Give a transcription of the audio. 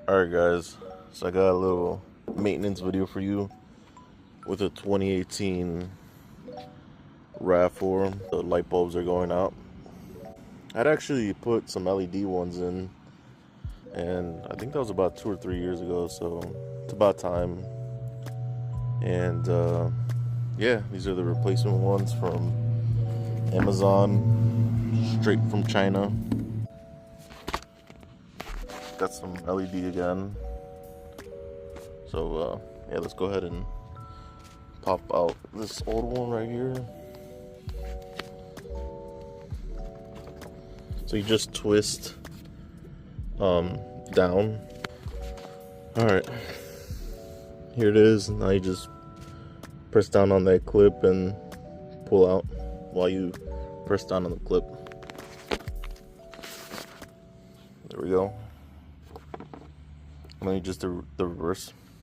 Alright guys, so I got a little maintenance video for you with a 2018 Rav4. The light bulbs are going out. I'd actually put some LED ones in, and I think that was about 2 or 3 years ago, so it's about time. And yeah, these are the replacement ones from Amazon, straight from China. Got some LED again. So yeah, let's go ahead and pop out this old one right here. So you just twist down. Alright, here it is. Now you just press down on that clip and pull out while you press down on the clip. There we go. And then you just do the reverse.